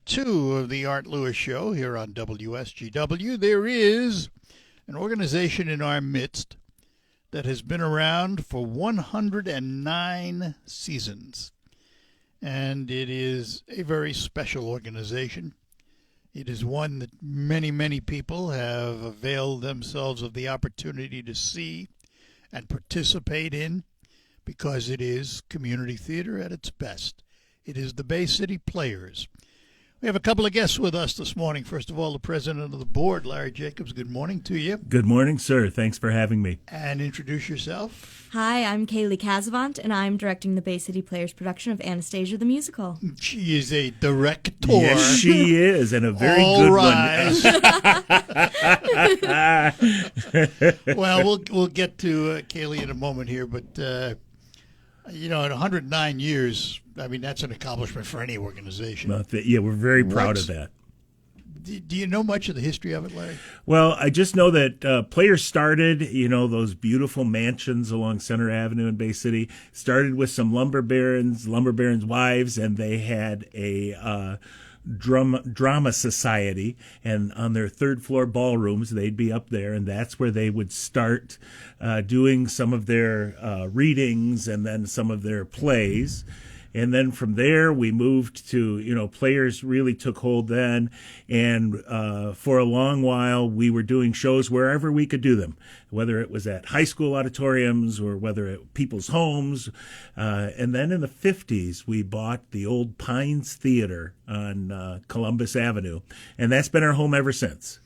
2 of the Art Lewis Show here on WSGW. There is an organization in our midst that has been around for 109 seasons, and it is a very special organization. It is one that many, many people have availed themselves of the opportunity to see and participate in because it is community theater at its best. It is the Bay City Players. We have a couple of guests with us this morning. First of all, the president of the board, Larry Jacobs. Good morning to you. Good morning, sir. Thanks for having me. And introduce yourself. Hi, I'm Kaylee Casavant, and I'm directing the Bay City Players production of Anastasia the Musical. She is a director. Yes, she is, and a very good one. Well, we'll get to Kaylee in a moment here, but in 109 years, I mean, that's an accomplishment for any organization. Yeah, we're very proud of that. Do you know much of the history of it, Larry? Well, I just know that Players started, those beautiful mansions along Center Avenue in Bay City, started with some lumber barons' wives, and they had a drama society, and on their third floor ballrooms, they'd be up there, and that's where they would start doing some of their readings and then some of their plays. And then from there, we moved to, Players really took hold then. And for a long while, we were doing shows wherever we could do them, whether it was at high school auditoriums or whether at people's homes. And then in the 50s, we bought the old Pines Theater on Columbus Avenue. And that's been our home ever since.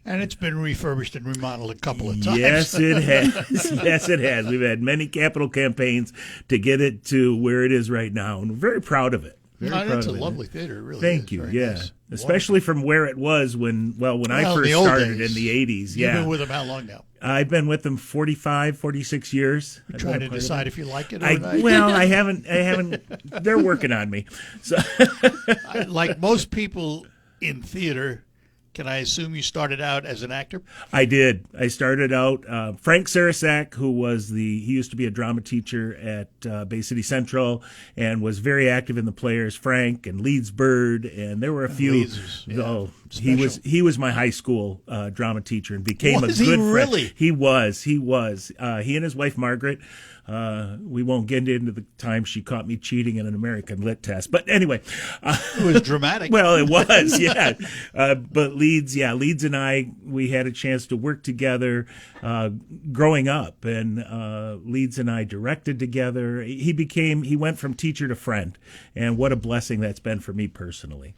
And it's been refurbished and remodeled a couple of times. Yes, it has. Yes, it has. We've had many capital campaigns to get it to where it is right now, and we're very proud of it. It's a lovely theater, really. Thank you. Very nice. Especially from where it was when I first started in the 80s. You've been with them how long now? I've been with them 45, 46 years. You're trying to decide if you like it or not? Well, I haven't. They're working on me. So, like most people in theater, can I assume you started out as an actor? I did. I started out, Frank Sarasak, he used to be a drama teacher at Bay City Central and was very active in the Players. Frank and Leeds Bird, and there were a few. He was my high school drama teacher and became a good friend. Really? He was. He and his wife Margaret. We won't get into the time she caught me cheating in an American Lit test. But anyway. It was dramatic. Well, it was, yeah. But Leeds and I, we had a chance to work together growing up. And Leeds and I directed together. He went from teacher to friend. And what a blessing that's been for me personally.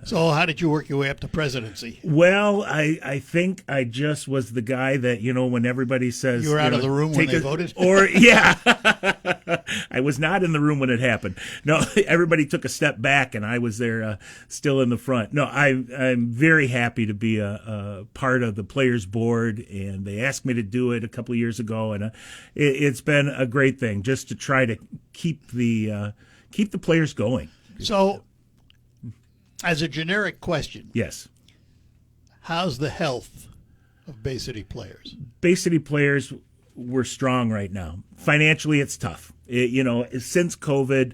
So how did you work your way up to presidency? Well, I think I just was the guy that, when everybody says... You were out of the room when they voted? Yeah. I was not in the room when it happened. No, everybody took a step back, and I was there still in the front. No, I'm very happy to be a part of the Players Board, and they asked me to do it a couple of years ago, and it's been a great thing just to try to keep the Players going. So... as a generic question, yes, how's the health of Bay City Players? Bay City Players, we're strong right now. Financially, it's tough. Since COVID,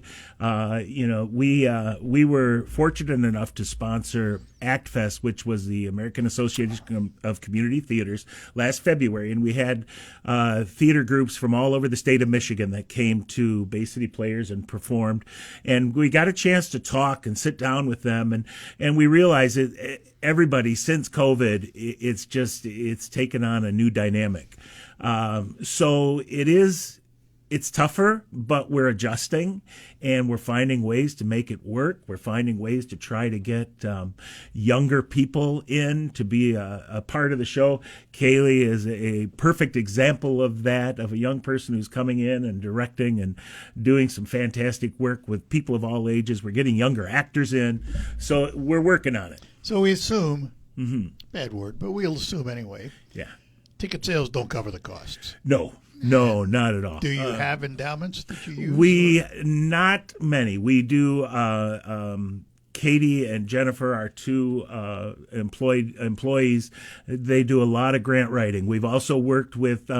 we were fortunate enough to sponsor ACTFest, which was the American Association of Community Theaters, last February, and we had theater groups from all over the state of Michigan that came to Bay City Players and performed, and we got a chance to talk and sit down with them, and we realized everybody since COVID, it's taken on a new dynamic. So it's tougher, but we're adjusting, and we're finding ways to make it work. We're finding ways to try to get younger people in to be a part of the show. Kaylee is a perfect example of that, of a young person who's coming in and directing and doing some fantastic work with people of all ages. We're getting younger actors in, so we're working on it. So we assume, bad word, but we'll assume anyway. Yeah. Ticket sales don't cover the costs. No, not at all. Do you have endowments that you use? Not many. We do Katie and Jennifer, our two employees, they do a lot of grant writing. We've also worked with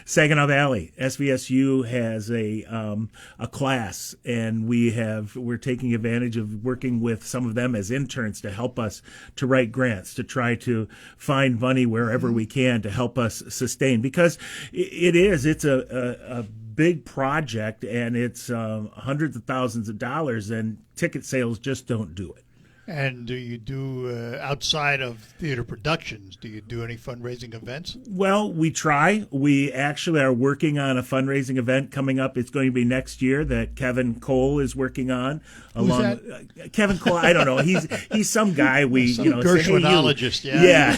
Saginaw Valley. SVSU has a class, and we're taking advantage of working with some of them as interns to help us to write grants, to try to find money wherever we can to help us sustain, because it's a big project, and it's hundreds of thousands of dollars, and ticket sales just don't do it. And do you do, outside of theater productions, do you do any fundraising events? Well, we try. We actually are working on a fundraising event coming up. It's going to be next year that Kevin Cole is working on. Who's that? Kevin Cole, I don't know. He's some guy Some Gershwinologist, say, hey, yeah.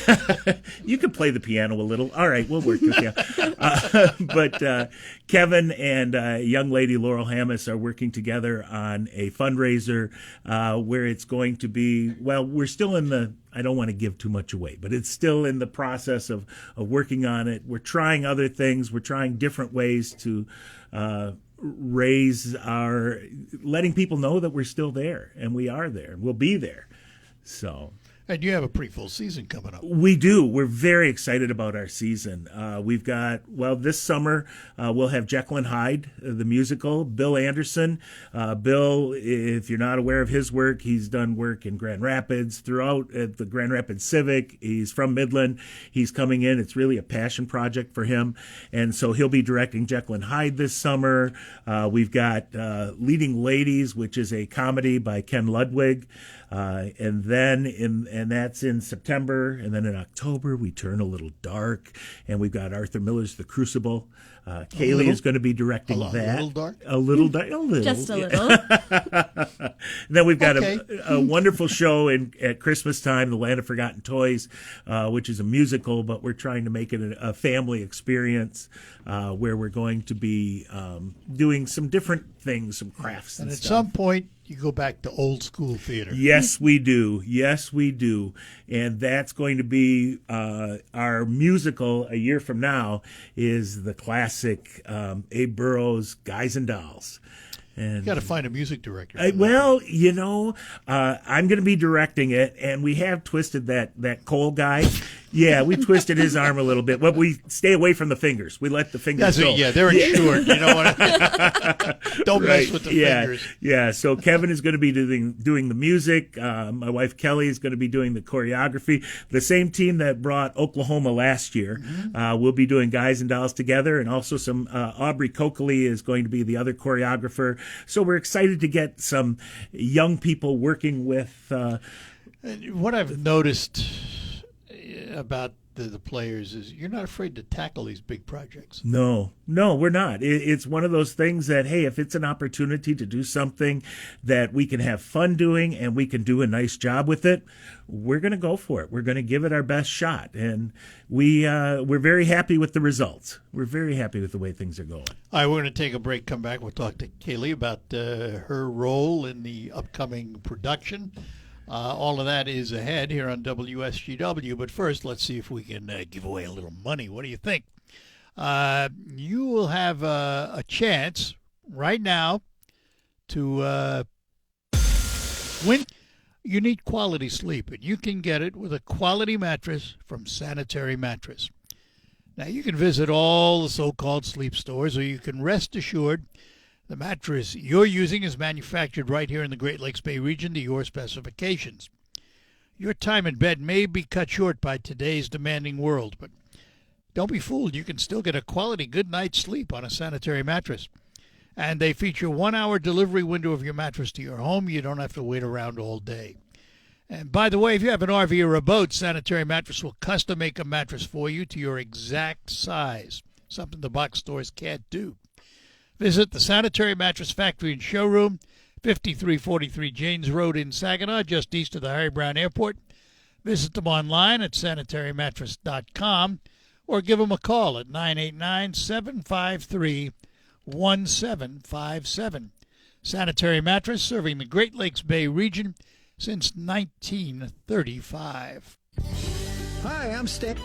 You can play the piano a little. All right, we'll work with you. But Kevin and a young lady, Laurel Hammis, are working together on a fundraiser where it's going to be, well, we're still in the, I don't want to give too much away, but it's still in the process of working on it. We're trying other things. We're trying different ways to letting people know that we're still there, and we are there, and we'll be there. So. And you have a pretty full season coming up. We do. We're very excited about our season. We've got, this summer we'll have Jekyll and Hyde, the musical. Bill Anderson. Bill, if you're not aware of his work, he's done work in Grand Rapids, throughout at the Grand Rapids Civic. He's from Midland. He's coming in. It's really a passion project for him. And so he'll be directing Jekyll and Hyde this summer. We've got Leading Ladies, which is a comedy by Ken Ludwig. And that's in September, and then in October we turn a little dark, and we've got Arthur Miller's The Crucible. Kaylee is going to be directing that. A little dark? A little dark. A little. Just a little. Then we've got a wonderful show at Christmas time, The Land of Forgotten Toys, which is a musical, but we're trying to make it a family experience where we're going to be doing some different things, some crafts and at stuff. some point, you go back to old school theater. Yes, we do. Yes, we do. And that's going to be our musical a year from now is the classic Abe Burrows' Guys and Dolls. And You got to find a music director. I'm going to be directing it, and we have twisted that Cole guy. Yeah, we twisted his arm a little bit, but we stay away from the fingers. We let the fingers go. Yeah, they're insured. You know what? Don't mess with the fingers. Yeah, so Kevin is going to be doing the music. My wife Kelly is going to be doing the choreography. The same team that brought Oklahoma last year will be doing Guys and Dolls together, and also some Aubrey Coakley is going to be the other choreographer. So we're excited to get some young people working with. What I've noticed about the players is you're not afraid to tackle these big projects. No, we're not. It's one of those things that, hey, if it's an opportunity to do something that we can have fun doing and we can do a nice job with it, we're going to go for it. We're going to give it our best shot. And we're very happy with the results. We're very happy with the way things are going. All right, we're going to take a break, come back. We'll talk to Kaylee about her role in the upcoming production. All of that is ahead here on WSGW. But first, let's see if we can give away a little money. What do you think? You will have a chance right now to win. You need quality sleep, and you can get it with a quality mattress from Sanitary Mattress. Now, you can visit all the so-called sleep stores, or you can rest assured the mattress you're using is manufactured right here in the Great Lakes Bay region to your specifications. Your time in bed may be cut short by today's demanding world, but don't be fooled. You can still get a quality good night's sleep on a Sanitary Mattress. And they feature 1-hour delivery window of your mattress to your home. You don't have to wait around all day. And by the way, if you have an RV or a boat, Sanitary Mattress will custom make a mattress for you to your exact size, something the box stores can't do. Visit the Sanitary Mattress Factory and Showroom, 5343 Janes Road in Saginaw, just east of the Harry Brown Airport. Visit them online at sanitarymattress.com or give them a call at 989-753-1757. Sanitary Mattress, serving the Great Lakes Bay region since 1935. Hi, I'm Stan.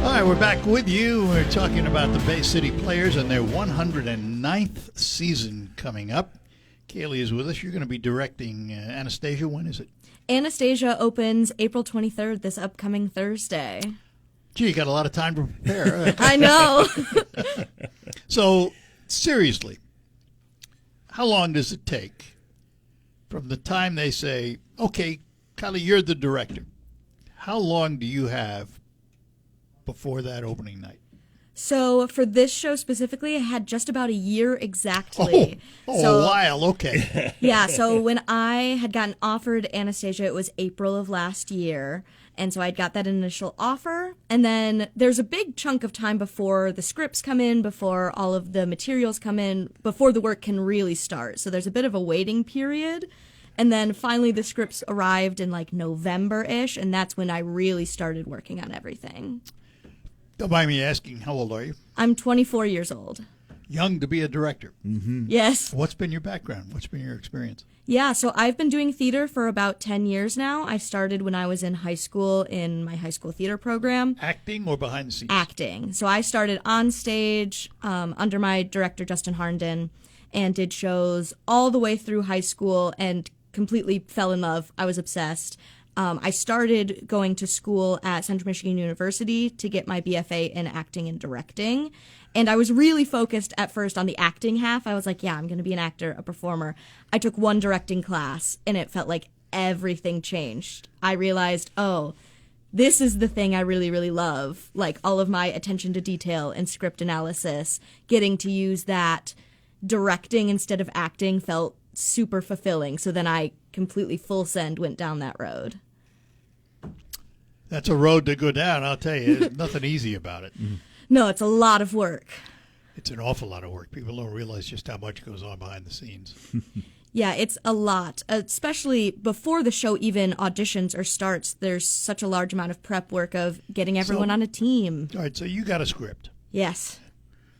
All right, we're back with you. We're talking about the Bay City Players and their 109th season coming up. Kaylee is with us. You're going to be directing Anastasia. When is it? Anastasia opens April 23rd, this upcoming Thursday. Gee, you got a lot of time to prepare. I know. So, seriously, how long does it take from the time they say, okay, Kylie, you're the director? How long do you have before that opening night? So for this show specifically, I had just about a year exactly. A while, okay. Yeah, so when I had gotten offered Anastasia, it was April of last year. And so I'd got that initial offer. And then there's a big chunk of time before the scripts come in, before all of the materials come in, before the work can really start. So there's a bit of a waiting period. And then finally the scripts arrived in like November-ish, and that's when I really started working on everything. Don't mind me asking, how old are you? I'm 24 years old. Young to be a director. Yes. What's been your background? What's been your experience? Yeah, so I've been doing theater for about 10 years now. I started when I was in high school in my high school theater program. Acting or behind the scenes? Acting. So I started on stage under my director, Justin Harnden, and did shows all the way through high school and completely fell in love. I was obsessed. I started going to school at Central Michigan University to get my BFA in acting and directing. And I was really focused at first on the acting half. I was like, yeah, I'm going to be an actor, a performer. I took one directing class, and it felt like everything changed. I realized, oh, this is the thing I really, really love. Like all of my attention to detail and script analysis, getting to use that directing instead of acting felt super fulfilling. So then I completely full send went down that road. That's a road to go down, I'll tell you. There's nothing easy about it. No, it's a lot of work. It's an awful lot of work. People don't realize just how much goes on behind the scenes. Yeah, it's a lot, especially before the show even auditions or starts. There's such a large amount of prep work of getting everyone on a team. All right, so you got a script. Yes.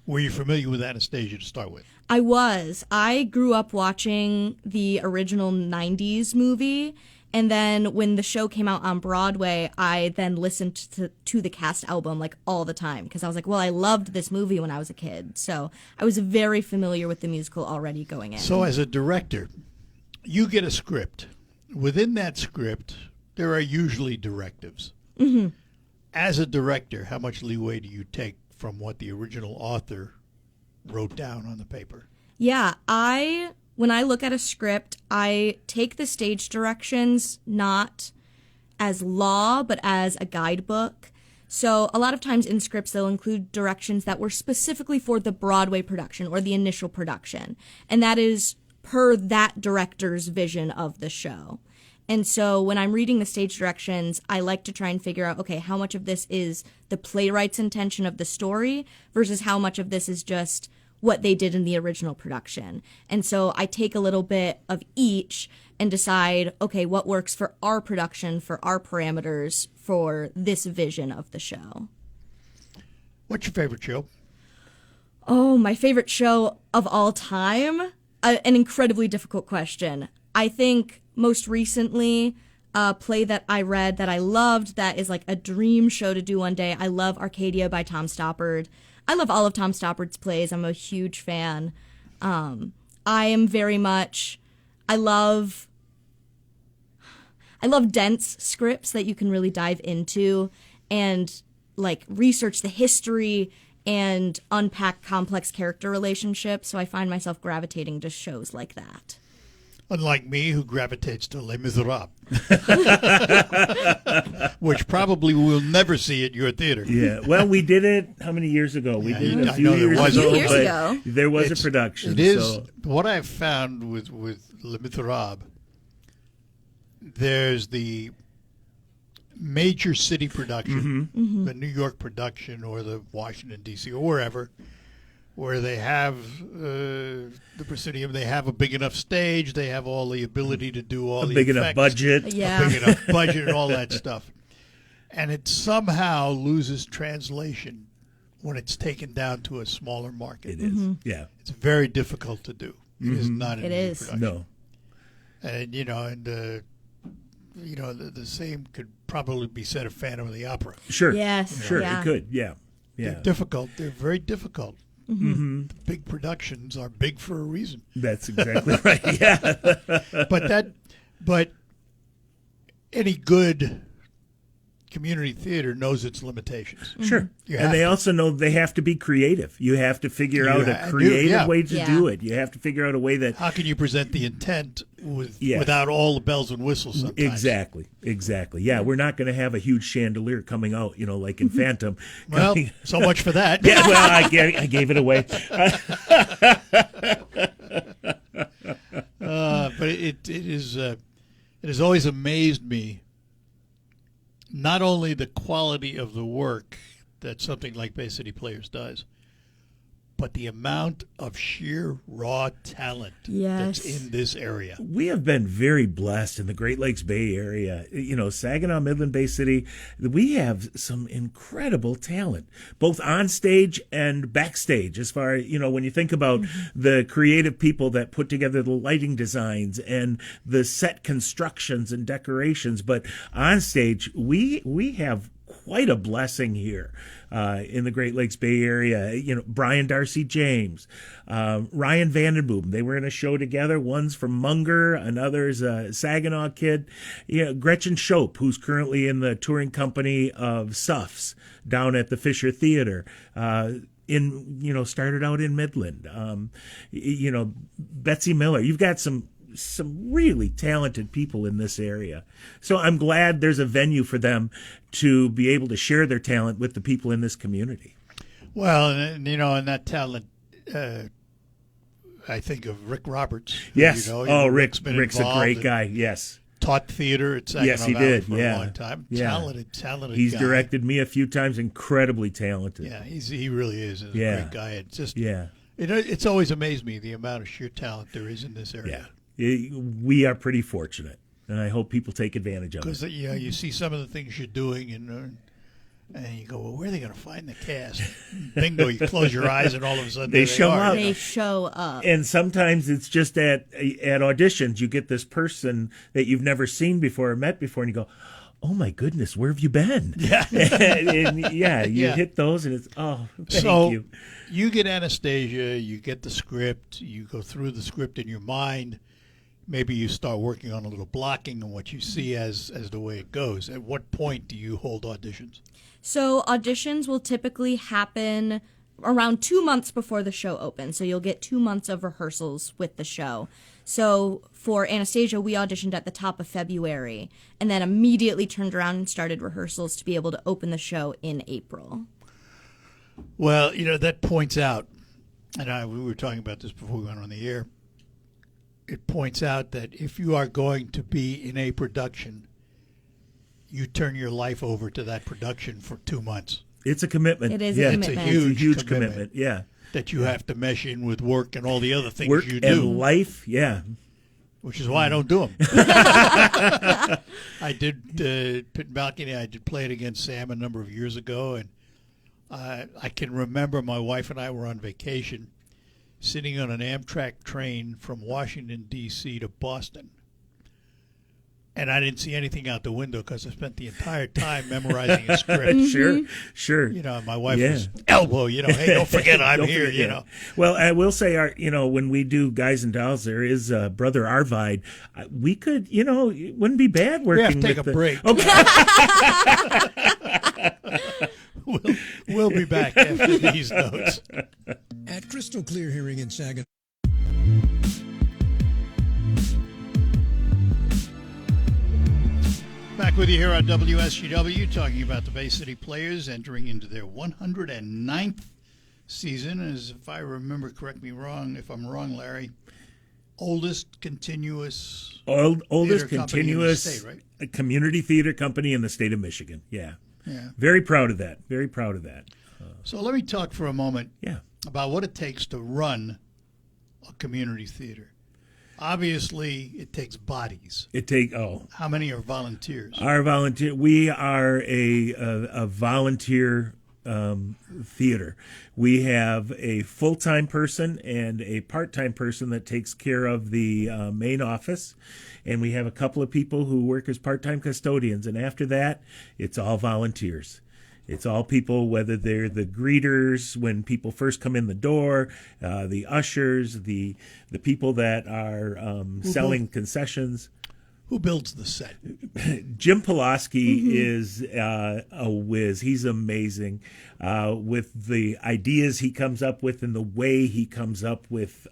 Were you familiar with Anastasia to start with? I was. I grew up watching the original 90s movie, and then when the show came out on Broadway, I then listened to the cast album like all the time because I was like, well, I loved this movie when I was a kid. So I was very familiar with the musical already going in. So as a director, you get a script. Within that script, there are usually directives. Mm-hmm. As a director, how much leeway do you take from what the original author wrote down on the paper? Yeah, when I look at a script, I take the stage directions not as law, but as a guidebook. So a lot of times in scripts, they'll include directions that were specifically for the Broadway production or the initial production. And that is per that director's vision of the show. And so when I'm reading the stage directions, I like to try and figure out, okay, how much of this is the playwright's intention of the story versus how much of this is just what they did in the original production. And so I take a little bit of each and decide, okay, what works for our production, for our parameters, for this vision of the show. What's your favorite show? Oh, my favorite show of all time? An incredibly difficult question. I think most recently, a play that I read that I loved that is like a dream show to do one day. I love Arcadia by Tom Stoppard. I love all of Tom Stoppard's plays. I'm a huge fan. I love dense scripts that you can really dive into and like research the history and unpack complex character relationships. So I find myself gravitating to shows like that. Unlike me, who gravitates to Les Miserables, which probably we'll never see at your theater. Yeah, well, we did it how many years ago? We did it a few years ago. There was a production. It is what I've found with Les Miserables. There's the major city production, the New York production, or the Washington D.C. or wherever, where they have the proscenium, they have a big enough stage, they have all the ability to do all the big effects, enough budget, Yeah. a big enough budget, and all that stuff. And it somehow loses translation when it's taken down to a smaller market. It is, yeah. It's very difficult to do. It is not an It easy is. production. No. And the same could probably be said of Phantom of the Opera. Sure. Yes, Sure. yeah. It could. Yeah. Yeah. They're difficult. They're very difficult. Mm-hmm. The big productions are big for a reason. That's exactly right. Yeah. But any good community theater knows its limitations. Sure. You have And they to. also know they have to be creative. You have to figure You out a ha- do, creative yeah. way to Yeah. do it. You have to figure out a way that How can you present the intent Yes. without all the bells and whistles sometimes? Exactly. Yeah, we're not going to have a huge chandelier coming out, like in Phantom. Well, so much for that. Yeah, well, I gave it away. But it has always amazed me, not only the quality of the work that something like Bay City Players does, but the amount of sheer raw talent Yes. that's in this area. We have been very blessed in the Great Lakes Bay Area. Saginaw, Midland, Bay City, we have some incredible talent, both on stage and backstage. As far as, when you think about the creative people that put together the lighting designs and the set constructions and decorations. But on stage, we have quite a blessing here in the Great Lakes Bay Area. Brian Darcy James, Ryan Vandenboom. They were in a show together. One's from Munger, another's a Saginaw kid. Gretchen Shope, who's currently in the touring company of Suffs down at the Fisher Theater. Started out in Midland. Betsy Miller. You've got some really talented people in this area. So I'm glad there's a venue for them to be able to share their talent with the people in this community. Well, and that talent, I think of Rick Roberts. who, Yes. Rick's been Rick's a involved great and guy. Yes. Taught theater at Saginaw Yes, he Valley did. for Yeah. a long time. Yeah. Talented He's guy. directed me a few times. Incredibly talented. Yeah, he really is a Yeah. great guy. It's just Yeah. it's always amazed me the amount of sheer talent there is in this area. We are pretty fortunate, and I hope people take advantage of it. Because you see some of the things you're doing, and you go, well, where are they going to find the cast? Bingo! You close your eyes, and all of a sudden They there show are. up. They show up. And sometimes it's just at auditions, you get this person that you've never seen before or met before, and you go, oh my goodness, where have you been? Yeah. and you Yeah. hit those, and it's, thank So you. you get Anastasia, you get the script, you go through the script in your mind. Maybe you start working on a little blocking on what you see as the way it goes. At what point do you hold auditions? So auditions will typically happen around 2 months before the show opens. So you'll get 2 months of rehearsals with the show. So for Anastasia, we auditioned at the top of February and then immediately turned around and started rehearsals to be able to open the show in April. Well, that points out, and we were talking about this before we went on the air. It points out that if you are going to be in a production, you turn your life over to that production for 2 months. It's a commitment. It is a yeah, commitment. It's a It's a huge commitment. Yeah. That you have to mesh in with work and all the other things Work you do. and life. Yeah. Which is why I don't do them. I did Pit and Balcony. I did Play It Against Sam a number of years ago, and I can remember my wife and I were on vacation, sitting on an Amtrak train from Washington, D.C. to Boston. And I didn't see anything out the window because I spent the entire time memorizing a script. Sure. My wife Yeah. was elbow, hey, don't forget I'm Don't here, forget. Well, I will say, when we do Guys and Dolls, there is Brother Arvide. We could, it wouldn't be bad working We have to take with a break. Okay. We'll be back after these notes. At Crystal Clear Hearing in Saginaw. Back with you here on WSGW, talking about the Bay City Players entering into their 109th season. As if I remember, correct me wrong if I'm wrong, Larry, oldest continuous Oldest theater company in the continuous state, right? community theater company in the state of Michigan. Yeah. Yeah. Very proud of that. Very proud of that. So let me talk for a moment Yeah. about what it takes to run a community theater. Obviously, it takes bodies. How many are volunteers? Our volunteer. We are a volunteer theater. We have a full-time person and a part-time person that takes care of the main office, and we have a couple of people who work as part-time custodians, and after that, it's all volunteers. It's all people, whether they're the greeters when people first come in the door, the ushers, the people that are selling concessions. Who builds the set? Jim Pulaski is a whiz. He's amazing with the ideas he comes up with and the way he comes up with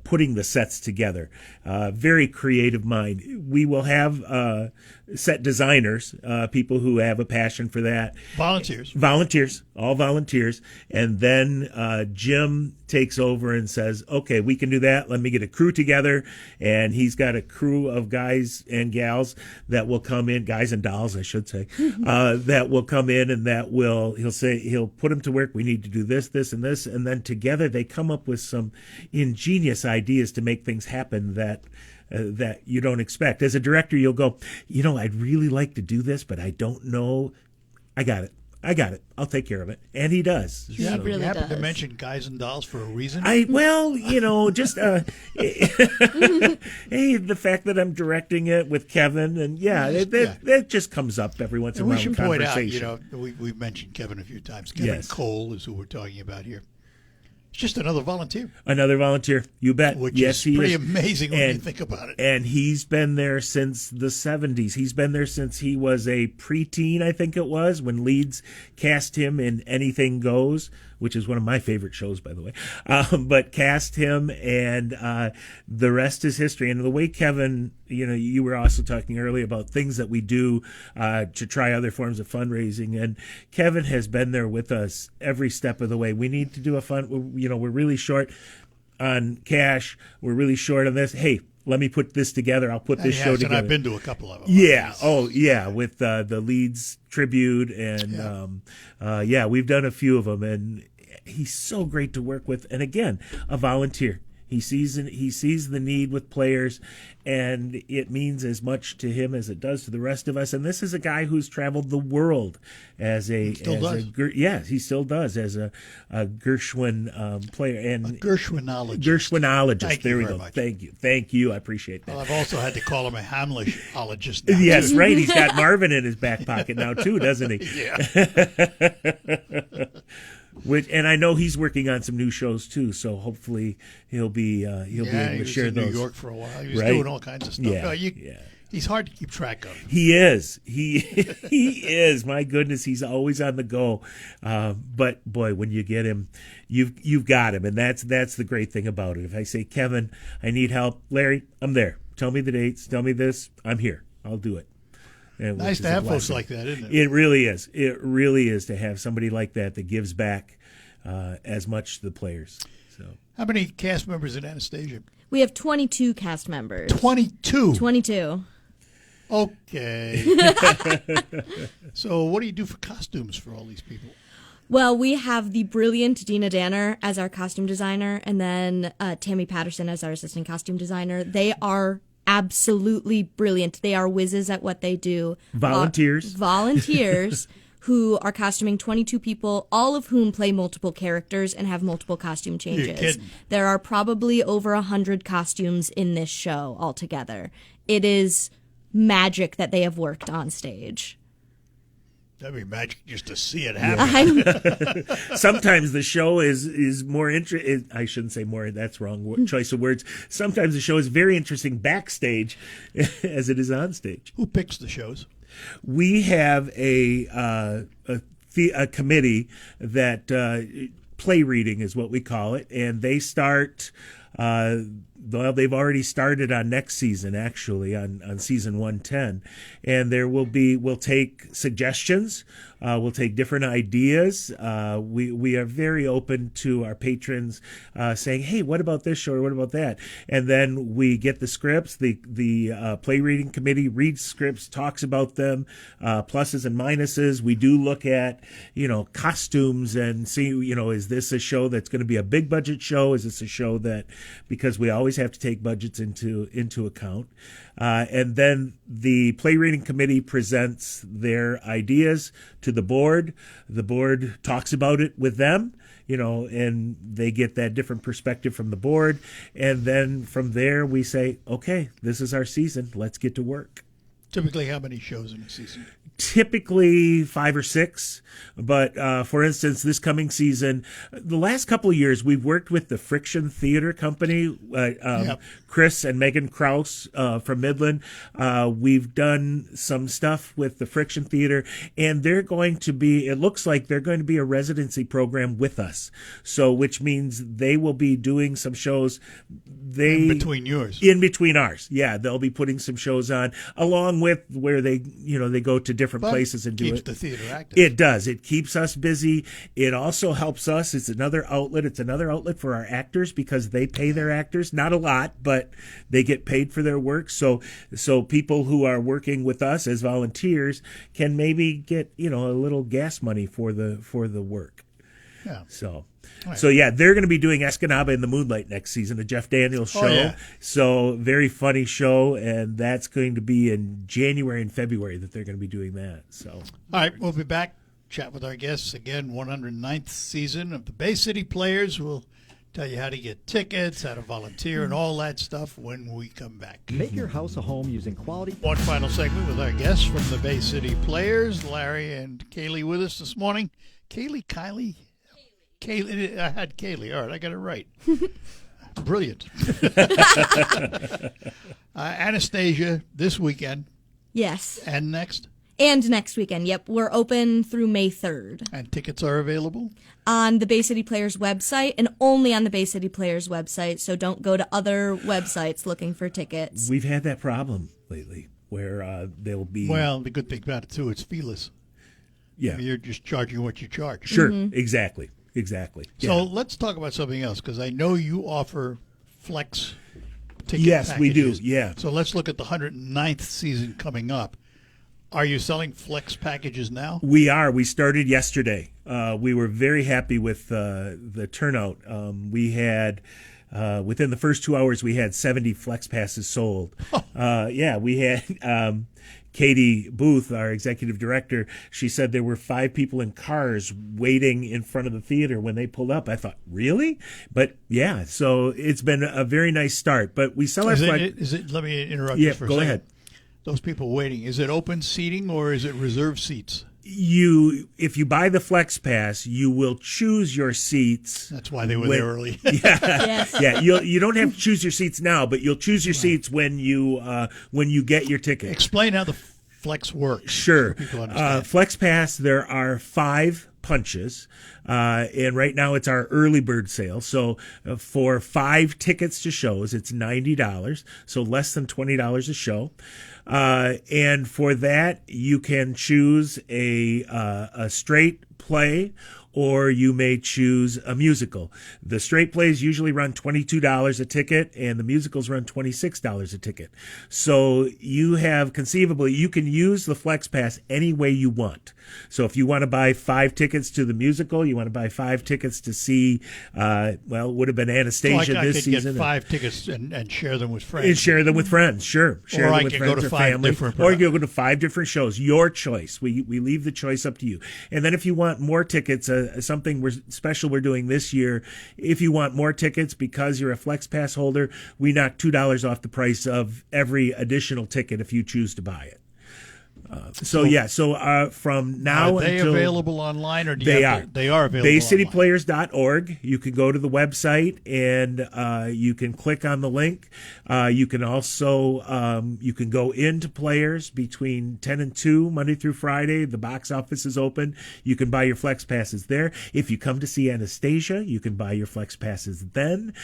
putting the sets together. Very creative mind. We will have set designers, people who have a passion for that. Volunteers, all volunteers. And then Jim takes over and says, okay, we can do that. Let me get a crew together. And he's got a crew of guys and gals that will come in, guys and dolls, I should say, that will come in and he'll put them to work. We need to do this, this, and this. And then together they come up with some ingenious ideas to make things happen that you don't expect. As a director, you'll go, I'd really like to do this, but I don't know. I got it. I'll take care of it. And he does. He really you happen does. to mention guys and dolls for a reason? Hey, the fact that I'm directing it with Kevin, and that just comes up every once in a while in we should point out, conversation. we've mentioned Kevin a few times. Kevin Cole is who we're talking about here. It's just another volunteer. Another volunteer, you bet. Which yes, is pretty amazing when you think about it. And he's been there since the 70s. He's been there since he was a preteen, I think it was, when Leeds cast him in Anything Goes, which is one of my favorite shows, by the way. But cast him, and the rest is history. And the way Kevin, you were also talking earlier about things that we do to try other forms of fundraising. And Kevin has been there with us every step of the way. We need to do we're really short on cash. We're really short on this. Hey, let me put this together. I'll put this show together. And I've been to a couple of them. Yeah. Oh, yeah. With the Leeds tribute. And, we've done a few of them. And he's so great to work with. And again, a volunteer. He sees the need with players, and it means as much to him as it does to the rest of us. And this is a guy who's traveled the world as he still does as a Gershwin player and a Gershwinologist. Gershwinologist. There we go. Thank you. I appreciate that. Well, I've also had to call him a Hamlish-ologist now. Yes, right. He's got Marvin in his back pocket now too, doesn't he? Yeah. And I know he's working on some new shows too, so hopefully he'll be able to share those. He was in New York for a while. He was doing all kinds of stuff. He's hard to keep track of. He is. He is. My goodness, he's always on the go. But boy, when you get him, you've got him, and that's the great thing about it. If I say, Kevin, I need help, Larry, I'm there. Tell me the dates. Tell me this. I'm here. I'll do it. Nice to have folks like that, isn't it? It really is. It really is to have somebody like that gives back as much to the players. So, how many cast members in Anastasia? We have 22 cast members. 22? 22. Okay. So what do you do for costumes for all these people? Well, we have the brilliant Dina Danner as our costume designer, and then Tammy Patterson as our assistant costume designer. They are absolutely brilliant. They are whizzes at what they do. Volunteers who are costuming 22 people, all of whom play multiple characters and have multiple costume changes. You're kidding. There are probably over 100 costumes in this show altogether. It is magic that they have worked on stage. That'd be magic just to see it happen. Sometimes the show is more interesting. I shouldn't say more. That's wrong choice of words. Sometimes the show is very interesting backstage as it is on stage. Who picks the shows? We have a committee that play reading is what we call it, and they start. They've already started on next season, actually, on season 110. And we'll take suggestions. We'll take different ideas. We are very open to our patrons saying, hey, what about this show or what about that? And then we get the scripts. The play reading committee reads scripts, talks about them, pluses and minuses. We do look at, costumes and see, is this a show that's going to be a big budget show? Is this a show that, because we always always have to take budgets into account. And then the play reading committee presents their ideas to the board. The board talks about it with them, and they get that different perspective from the board. And then from there, we say, okay, this is our season. Let's get to work. Typically, how many shows in a season? Typically 5 or 6, but for instance, this coming season, the last couple of years, we've worked with the Friction Theater Company, Chris and Megan Kraus from Midland. We've done some stuff with the Friction Theater, and it looks like they're going to be a residency program with us. So, which means they will be doing some shows. In between yours. In between ours. Yeah, they'll be putting some shows on, along with where they go to different places and do keeps it. the theater active. It does. It keeps us busy. It also helps us. It's another outlet. It's another outlet for our actors because they pay their actors. Not a lot, but they get paid for their work. So people who are working with us as volunteers can maybe get, a little gas money for the work. Yeah. Right. So yeah, they're going to be doing Escanaba in the Moonlight next season, a Jeff Daniels show. Yeah. So very funny show, and that's going to be in January and February that they're going to be doing that. So all right, we'll be back. Chat with our guests again. 109th season of the Bay City Players. We'll tell you how to get tickets, how to volunteer, and all that stuff when we come back. Make your house a home using quality. One final segment with our guests from the Bay City Players, Larry and Kaylee, with us this morning. Kylie. I had Kaylee. All right, I got it right. Brilliant. Anastasia this weekend. Yes. And next? And next weekend. Yep. We're open through May 3rd. And tickets are available? On the Bay City Players website, and only on the Bay City Players website, so don't go to other websites looking for tickets. we've had that problem lately where they'll be. Well, the good thing about it, too, it's feeless. Yeah. You're just charging what you charge. Sure. Exactly. So let's talk about something else, because I know you offer flex ticket Yes, packages. we do. Yeah. So let's look at the 109th season coming up. Are you selling flex packages now? We are. We started yesterday. We were very happy with the turnout. We had, within the first 2 hours, we had 70 flex passes sold. We had Katie Booth, our executive director. She said there were 5 people in cars waiting in front of the theater when they pulled up. I thought, really? But yeah, so it's been a very nice start. But we sell our flex. Let me interrupt you for a go second. ahead. Those people waiting, is it open seating or is it reserved seats? If you buy the Flex Pass, you will choose your seats. That's why they were there early. Yes. Yeah, you don't have to choose your seats now, but you'll choose your seats when you get your ticket. Explain how the flex works. Sure. So people understand. Flex Pass, there are 5 punches, and right now it's our early bird sale. So for 5 tickets to shows, it's $90, so less than $20 a show. And for that, you can choose a straight play, or you may choose a musical. The straight plays usually run $22 a ticket, and the musicals run $26 a ticket. So you can use the Flex Pass any way you want. So if you want to buy 5 tickets to the musical, you want to buy 5 tickets to see, it would have been Anastasia I this could season. get 5 tickets and share them with friends. And share them with friends, sure. Share Or them I with can friends go to or 5 family. different Or you can go to 5 different shows. Your choice. We leave the choice up to you. And then if you want more tickets, something special we're doing this year, if you want more tickets because you're a Flex Pass holder, we knock $2 off the price of every additional ticket if you choose to buy it. So from now Are they until available online, or do they you are. have to, they are available BayCityPlayers.org. You can go to the website and you can click on the link. You can also you can go into Players between 10 and 2 Monday through Friday. The box office is open. You can buy your Flex Passes there. If you come to see Anastasia, you can buy your Flex Passes then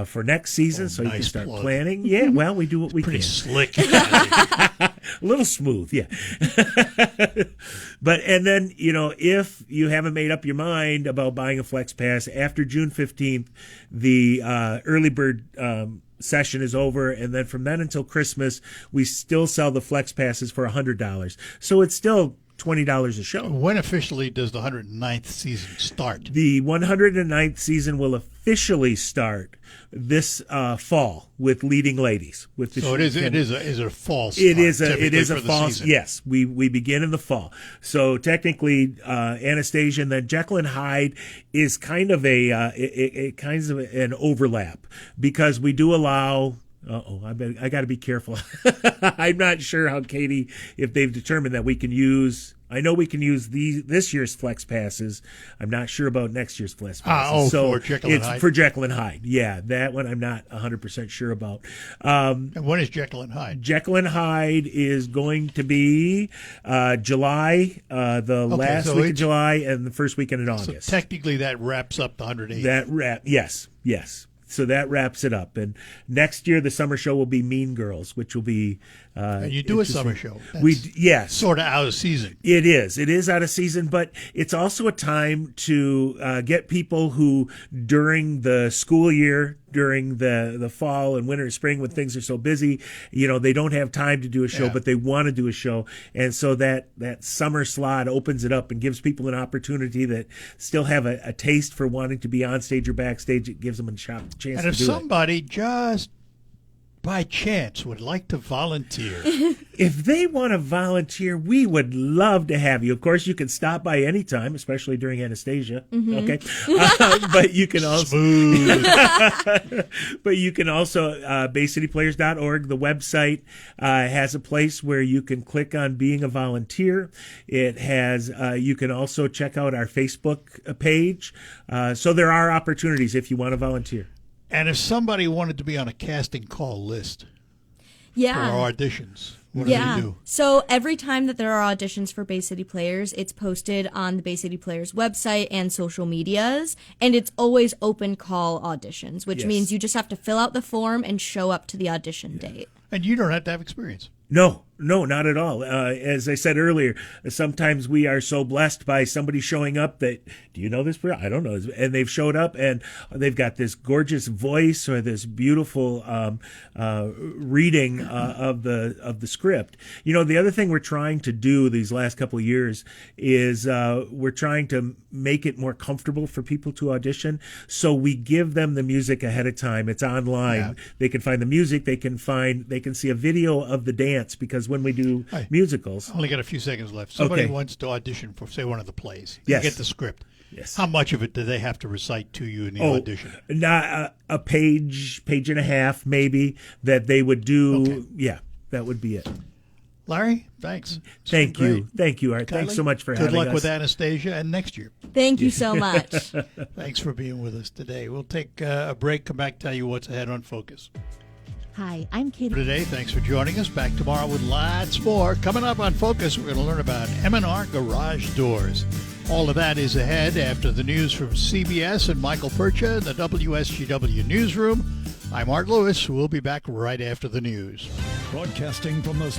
for next season, so you can nice start plug. planning. Yeah, well, we do what we Pretty can. slick. A little smooth, yeah. And then, if you haven't made up your mind about buying a Flex Pass, after June 15th, the early bird session is over, and then from then until Christmas, we still sell the Flex Passes for $100. So it's still $20 a show. When officially does the 109th season start? The 109th season will officially start this fall with Leading Ladies. With the So it is a fall start. It is typically a for the fall. season. Yes, we begin in the fall. So technically, Anastasia and then Jekyll and Hyde is kind of an overlap because we do allow. I got to be careful. I'm not sure how Katie, if they've determined that we can use. I know we can use this year's Flex Passes. I'm not sure about next year's Flex Passes. For Jekyll and Hyde. For Jekyll and Hyde. Yeah, that one I'm not 100% sure about. And when is Jekyll and Hyde? Jekyll and Hyde is going to be July, last week of July and the first weekend in August. So technically that wraps up the 108th. Yes. So that wraps it up. And next year, the summer show will be Mean Girls, which will be. And you do a summer show. Yes. Sort of out of season. It is. It is out of season, but it's also a time to get people who, during the school year, during the fall and winter and spring when things are so busy, they don't have time to do a show, but they want to do a show. And so that summer slot opens it up and gives people an opportunity that still have a taste for wanting to be on stage or backstage. It gives them a chance to do it. And if somebody just by chance would like to volunteer. If they want to volunteer, we would love to have you. Of course, you can stop by any time, especially during Anastasia. Mm-hmm. Okay, but you can also Smooth. but you can also BayCityPlayers.org. The website has a place where you can click on being a volunteer. It has you can also check out our Facebook page. So there are opportunities if you want to volunteer. And if somebody wanted to be on a casting call list for auditions, what do they do? So every time that there are auditions for Bay City Players, it's posted on the Bay City Players website and social medias, and it's always open call auditions, which means you just have to fill out the form and show up to the audition date. And you don't have to have experience. No, not at all. As I said earlier, sometimes we are so blessed by somebody showing up that, do you know this person? I don't know. And they've showed up and they've got this gorgeous voice or this beautiful reading of the script. The other thing we're trying to do these last couple of years is we're trying to make it more comfortable for people to audition. So we give them the music ahead of time. It's online. Yeah. They can find the music. They can see a video of the dance. Because when we do musicals, I only got a few seconds left. Somebody wants to audition for, say, one of the plays. Yes. You get the script. Yes. How much of it do they have to recite to you in the audition? Not a page and a half, maybe, that they would do. Okay. Yeah, that would be it. Larry, thanks. Thank you, Art. Kylie, thanks so much for having us. Good luck with Anastasia and next year. Thank you so much. Thanks for being with us today. We'll take a break, come back, tell you what's ahead on Focus. Hi, I'm Katie. For today, thanks for joining us. Back tomorrow with lots more. Coming up on Focus, we're going to learn about M&R Garage Doors. All of that is ahead after the news from CBS and Michael Percha in the WSGW Newsroom. I'm Art Lewis. We'll be back right after the news. Broadcasting from the